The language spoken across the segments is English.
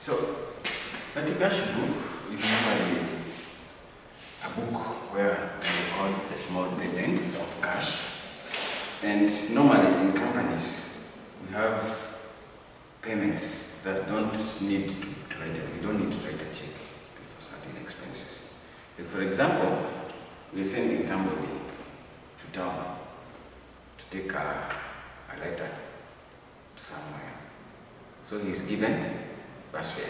So, petty cash book is normally a book where we record the small payments of cash. And normally in companies, we have payments that don't need to write we don't need to write a check for certain expenses. If, for example, we're sending somebody to town to take a letter to somewhere. So he's given bus fare,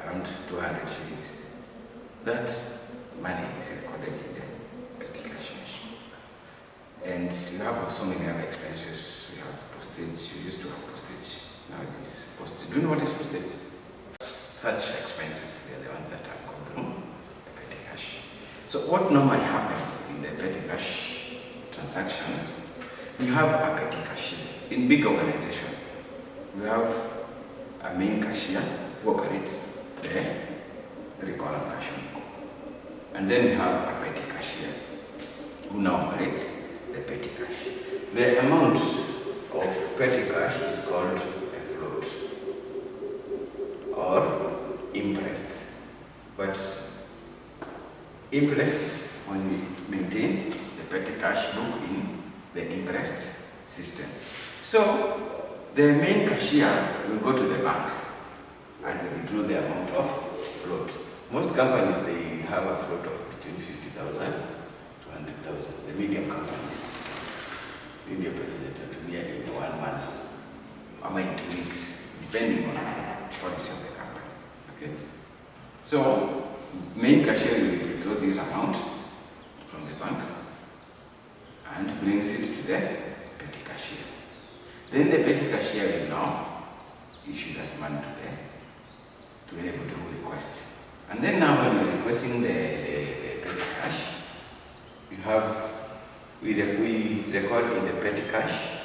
around 200 shillings. That money is recorded in the petty cash. And you have so many other expenses. You have postage. You used to have postage. Now it's postage. Do you know what is postage? Such expenses, they are the ones that have gone through the petty cash. So what normally happens in the petty cash transactions, you have a petty cashier. In big organization, you have a main cashier who operates the three-column cash book. And then you have a petty cashier who now operates the petty cash. The amount of petty cash is called a float or interest. But interest, when we maintain the petty cash book in the interest system. So the main cashier will go to the bank and withdraw the amount of float. Most companies, they have a float of between 50,000 to 100,000. The medium companies, India President to near in 1 month, or in 2 weeks, depending on the policy of the company. Okay. So main cashier will withdraw this amount from the bank and brings it to the petty cashier. Then the petty cashier will now issue that money to anybody who requests. And then now when you're requesting the petty cash, you have, we record in the petty cash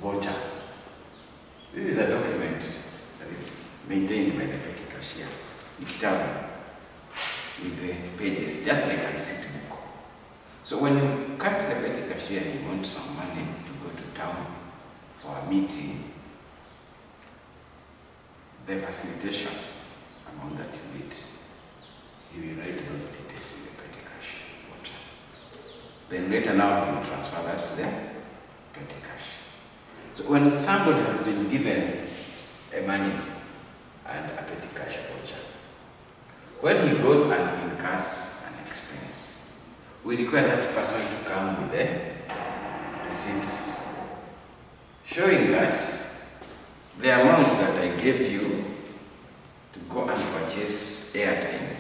voucher. This is a document that is maintained by the petty cashier, each time with the pages, just like a receipt book. So when you cut to the petty cashier and you want some money to go to town for a meeting, the facilitation amount that you need, you will write those details in the petty cash voucher. Then later now you will transfer that to the petty cash. So when somebody has been given a money and a petty cash voucher, when he goes and incurs an expense, we require that person to come with the receipts showing that the amount that I gave you to go and purchase airtime,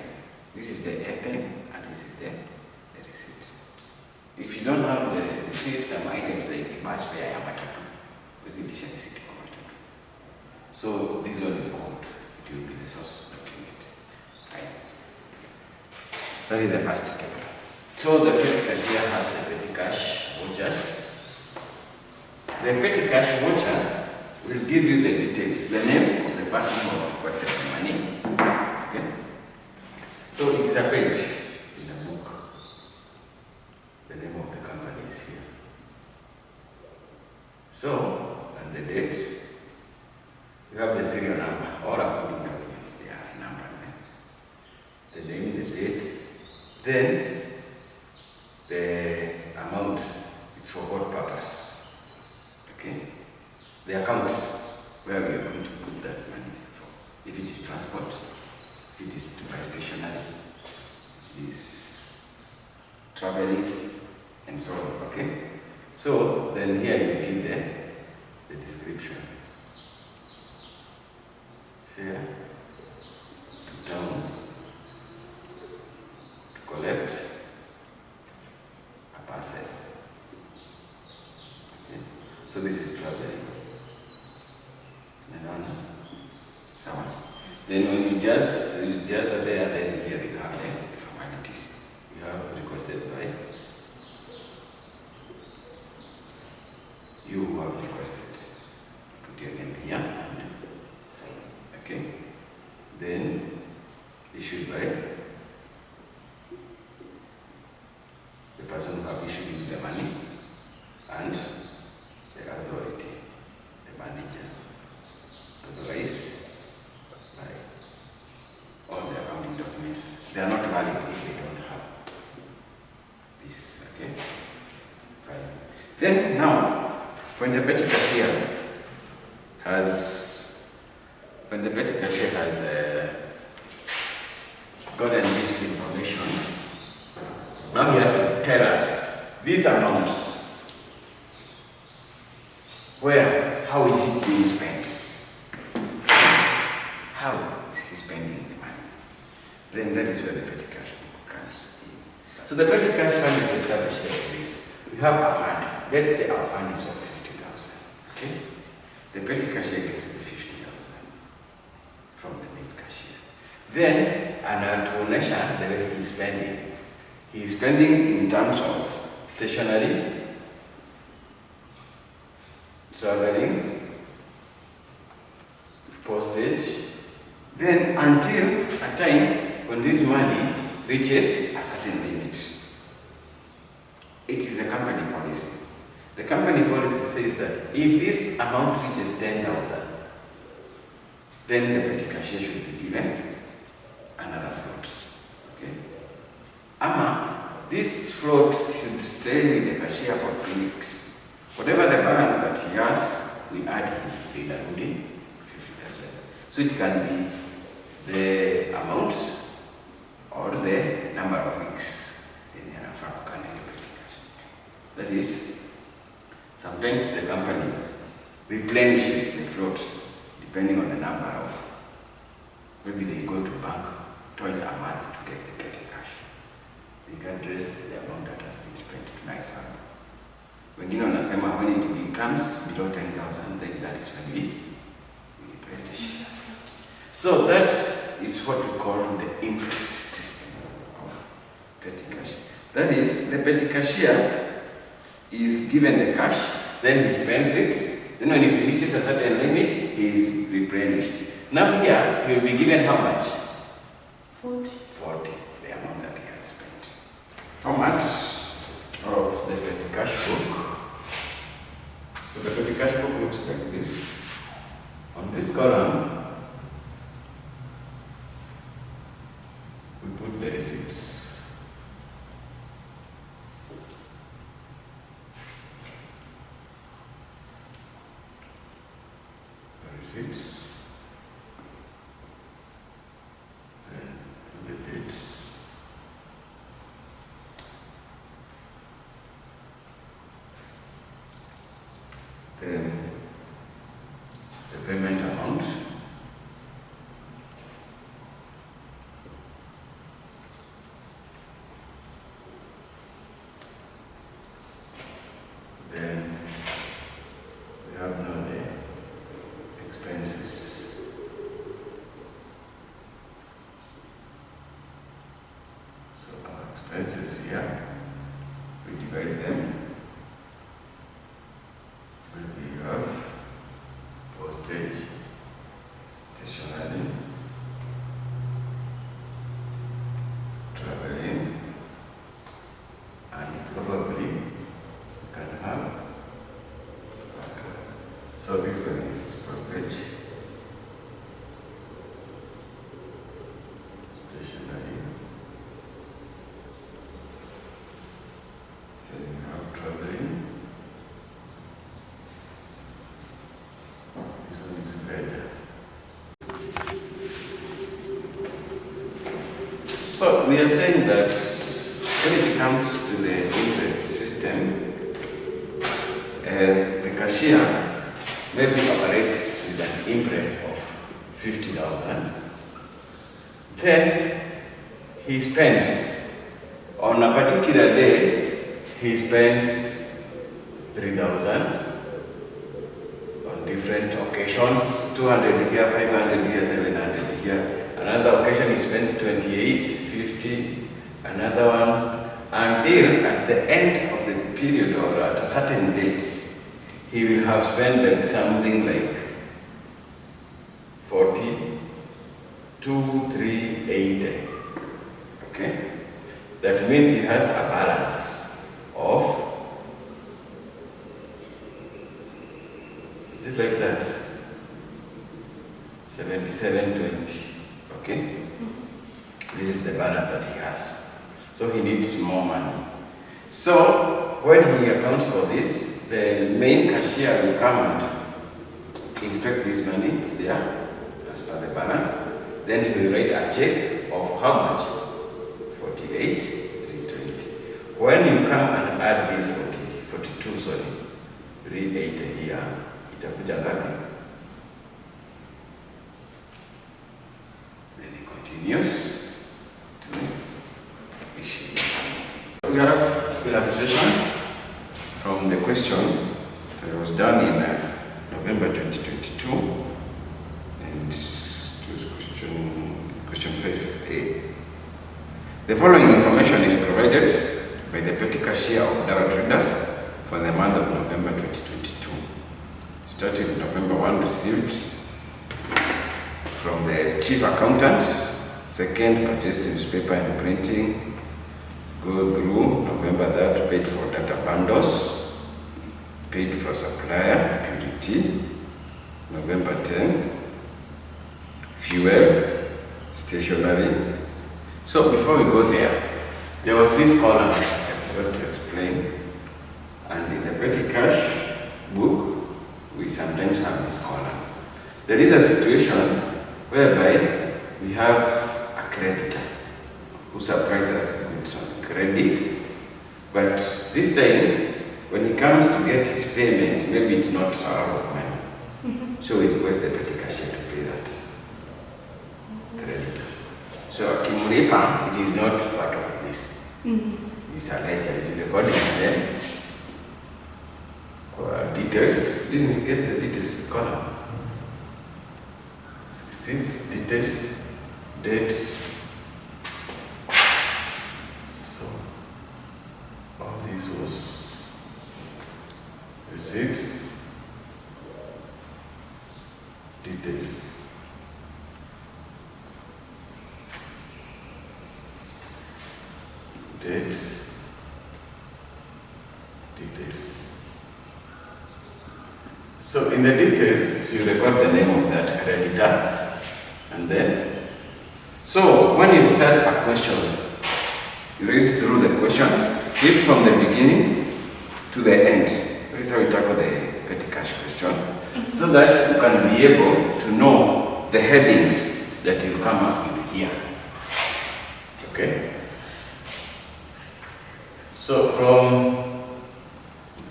this is the airtime and this is the receipt. If you don't have the receipt, some items like bus fare, matatu, receiptisha receipt for matatu. So this one will count. It will be the source document. Fine. That is the first step. So the petty cashier has the petty cash vouchers. The petty cash voucher will give you the details, the name of the person who has requested the money. Okay? So it is a page in the book. The name of the company is here. So, and the date, you have the serial number. All accounting documents, they are numbered. The name, the date, then the amount, it's for what purpose. Okay? The account where we are going to put that money for. If it is transport, if it is to buy stationery, it is traveling, and so on. Okay? So then here you give the description. Fare to town to collect a parcel. Okay? So this is traveling. Then when you just are there, then here you have the formalities. You have requested by you who have requested. Put your name here and sign. Okay? Then issued by the person who have issued you the money and the authority, the manager. Then now, when the petty cashier has gotten this information, now he has to tell us these amounts. Where, how is it being spent? How is he spending the money? Then that is where the petty cash book comes in. So the petty cash fund is established like this. We have a fund. Let's say our fund is of 50,000. Okay? The petty cashier gets the 50,000 from the main cashier. Then, and to measure the way he's spending. He's spending in terms of stationery, traveling, postage, then until a time when this money reaches a certain limit. It is a company policy. The company policy says that if this amount reaches 10,000, then the petty cashier should be given another float. Okay? This float should stay with the cashier for 2 weeks. Whatever the balance that he has, we add him in a 50,000. So it can be the amount or the number of weeks in the African petty cash. That is, sometimes the company replenishes the float depending on the number of, maybe they go to bank twice a month to get the petty cash. Regardless the amount that has been spent to nice up. Wengine wanasema when it becomes below 10,000, then that is when we replenish. So that is what we call the interest system of petty cash. That is, the petty cashier is given the cash, then he spends it, then when it reaches a certain limit, he is replenished. Now here, he will be given how much? 40, the amount that he has spent. Format of the petty cash book. So the petty cash book looks like this. On this column, we put the receipts. The receipts. And the dates. Then the payment amount, then we have now the expenses. So our expenses here, we divide them. We have postage, stationery, traveling, and probably can have. So this one is postage, stationery, then you have traveling. This one is better. So we are saying that when it comes to the interest system, the cashier maybe operates with an interest of 50,000. Then he spends, on a particular day, he spends 3,000. Different occasions, 200 here, 500 here, 700 here. Another occasion he spends 28, 50, another one, until at the end of the period or at a certain date, he will have spent like something like 40, 2, 3, 80. Okay? That means he has a balance of, is it like that? 77.20. Okay? This is the balance that he has. So he needs more money. So when he accounts for this, the main cashier will come and inspect this money, it's there, as per the balance. Then he will write a check of how much? 48,320. When you come and add this 42, 380 here, itakuja ngapi? Then he continues to issue. We have illustration from the question that was done in November 2022, and it was question 5A. The following information is provided by the petty cashier of Dawa Traders for the month of November 2022. Starting with November 1, received from the chief accountant. Second, purchased newspaper and printing. Go through November 3rd, paid for data bundles, paid for supplier, purity. November 10, fuel, stationery. So before we go there was this column I forgot to explain. And in the petty cash book, we sometimes have this column. There is a situation whereby we have a creditor who supplies us goods on credit, but this time, when he comes to get his payment, maybe it's not a lot of money. So we request the petty cashier to pay that creditor. So Kimuripa, it is not part of this. It's a ledger. You record it then. Details. Didn't you get the details column? 6 details, date. So all this was receipts, details. Date, details. So in the details, you record the name of that creditor, and then, so when you start a question, you read through the question, read from the beginning to the end. That is how we tackle the petty cash question, so that you can be able to know the headings that you come up with here. Okay? So from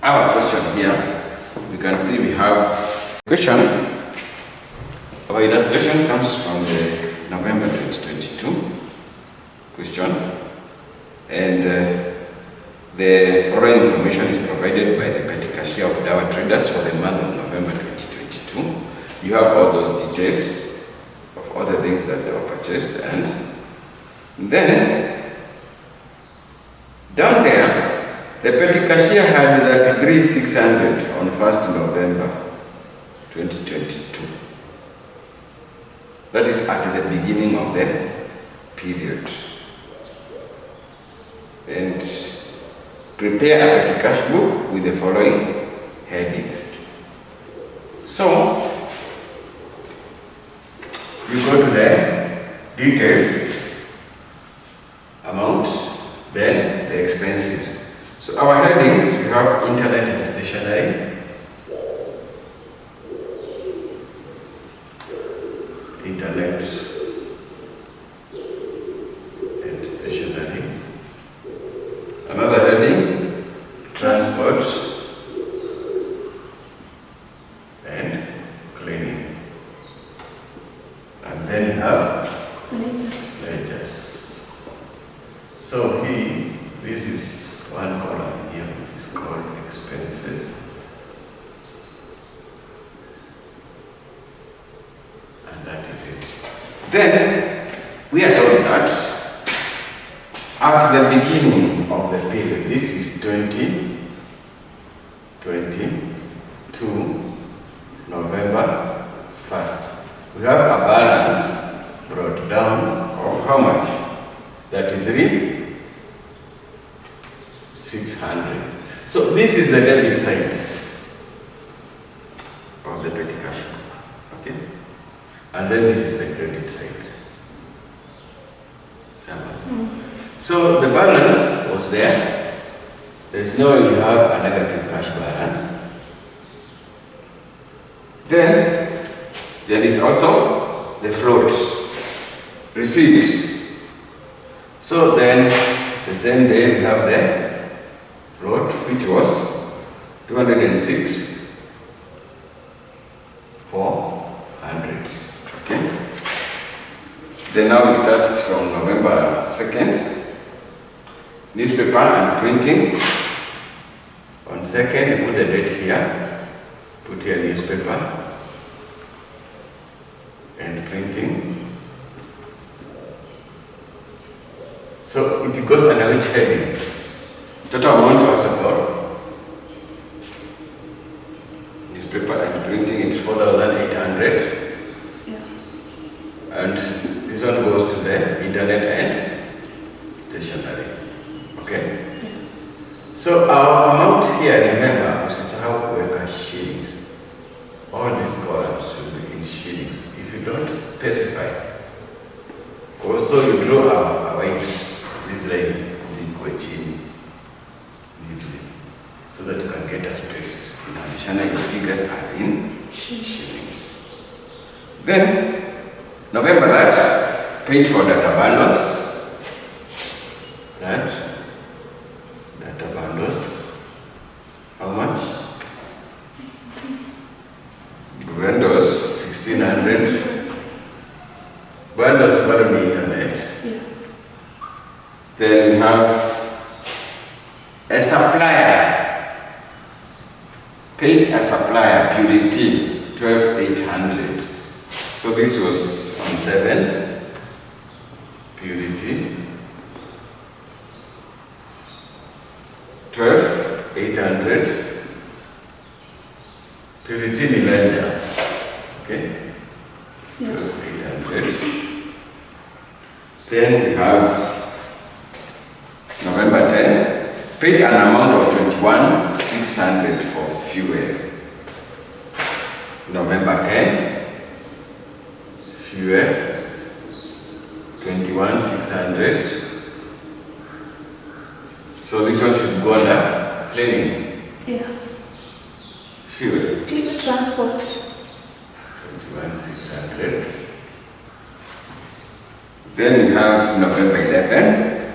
our question here, we can see we have question. Our illustration comes from the November 2022 question, and the following information is provided by the petty cashier of Dawa Traders for the month of November 2022. You have all those details of all the things that they were purchased, and then down there, the petty cashier had that 3,600 on 1st November 2022. That is at the beginning of the period. And prepare a petty cash book with the following headings. So, you go to the details, amount, then the expenses. So our headings, we have internet and stationery. Internet and stationery. Another heading, transport and cleaning. And then you have ledgers. So this is one column here which is called expenses. And that is it. Then we are told that at the beginning of the period, this is 2022 November 1st. We have a balance brought down of how much? 33,600. So this is the debit side of the petty cash book. Okay? And then this is the credit side. So the balance was there, There's no you have a negative cash balance. Then there is also the floats, receipts. So then the same day we have the float, which was 206 400. Okay. Then now we start from November 2nd. Newspaper and printing. On 2nd, you put the date here. Put here newspaper and printing. So it goes under which heading? Total amount, first of all. Newspaper and printing, it's 4,800. Yeah. And this one goes to the internet and stationery. Okay? Yeah. So our amount here, remember, this is how we work shillings. All these columns should be in shillings. If you don't specify, also you draw a white, this line, equation, so that you can get a space. In addition, your figures are in shillings. Then, November that, paid for data bundles. That data bundles. How much? Bundles 1600. Bundles for the internet. Yeah. Then we have a supplier. Paid a supplier, Purity, 12,800. So this was on 7th. Purity. 12,800. Purity Nileja. Okay? Yeah. 12,800. Then we have November 10. Paid an amount of 21,600 for fuel. November 10. Fuel. 21,600. So this one should go under cleaning. Yeah. Fuel. Clean transport. 21,600. Then we have November 11.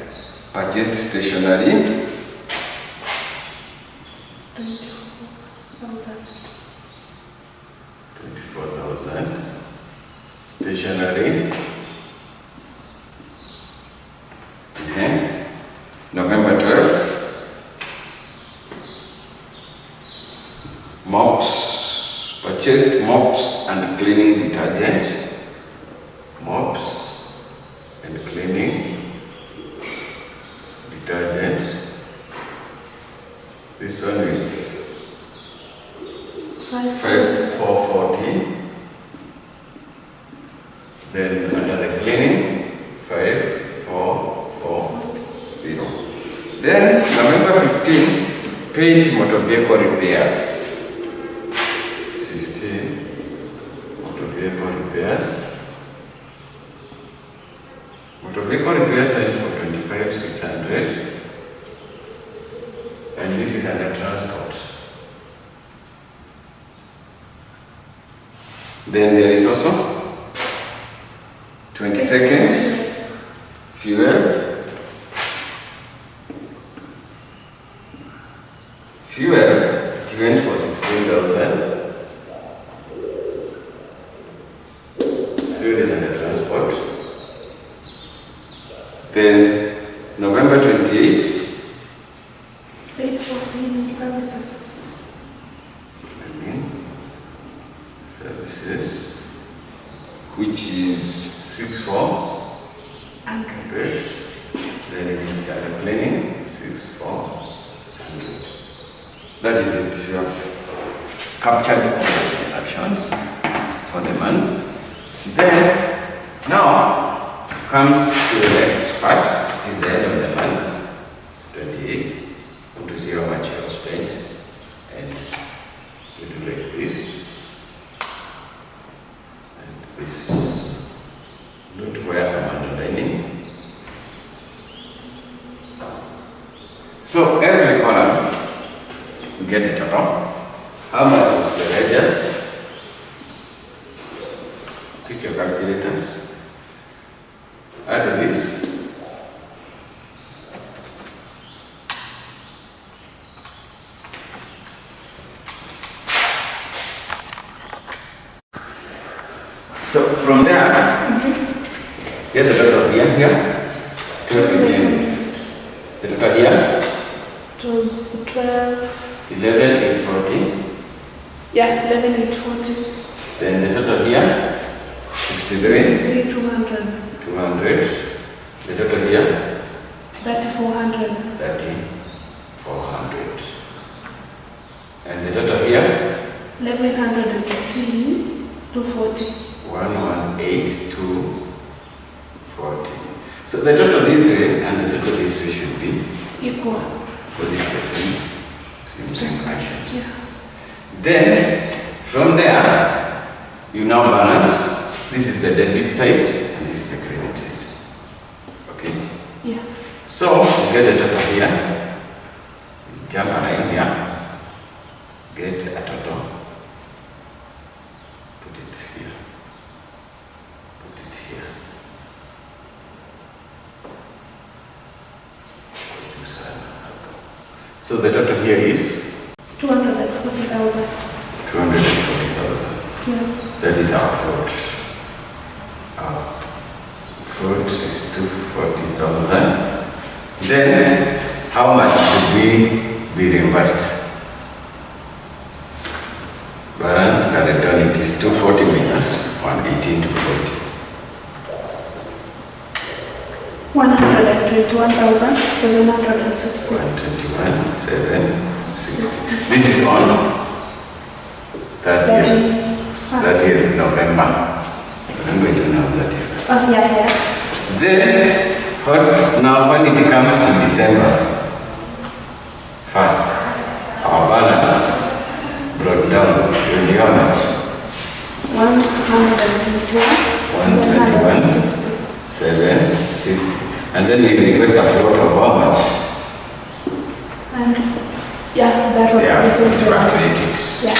Purchased stationery. 24,000. 24,000. Stationery. Okay. November 12. Mops. Purchased mops and cleaning detergent. Mops and cleaning detergent. This one is 5,440. Then under the cleaning, 5,440. Then November 15, paid motor vehicle repairs. 15 motor vehicle repairs. Motor vehicle repairs are for 25,600. And this is under transport. Then there is also 22nd fuel. Fuel, it went for 16,000. Fuel is under transport. Then November 28th. Paid for cleaning services. Services, which is 6,400. Then it is under cleaning, 6,400. That is it. You have captured all the transactions for the month. Then, now comes to the next part. It is the end of the month. It's 28. Want to see how much you have spent. And we do like this. And this. Note where I'm underlining. So every column get the total. How much was the wages? Pick your calculators. Add this. So from there, get the total here. 12 again. The total here. It was 12. 11, 8, 40. Yeah, 11 and 40. Then the total here. 63. 200. 200. The total here. 3,400. 3,400. And the total here. 1,118 to 40. 118,240. So the total this way and the total this way should be Equal. because it's the same items. Yeah. Then from there you now balance. This is the debit side and this is the credit side. Okay? Yeah. So you get the total here. Jump around here. Get a total. Put it here. Put it here. So the total here is 240,000. 240,000. Yeah. That is our float. Our float is 240,000. Then how much should we be reimbursed? Balance carried down, it is 240 minus 118 to 40. 121,760. 121,760. This is on 30th November. Remember, you know 31st. Oh, yeah. Then, now when it comes to December 1st, our balance brought down will be how much? 121,760. And then we request a float of how much? And yeah, that was Yeah, it's calculated. Yeah.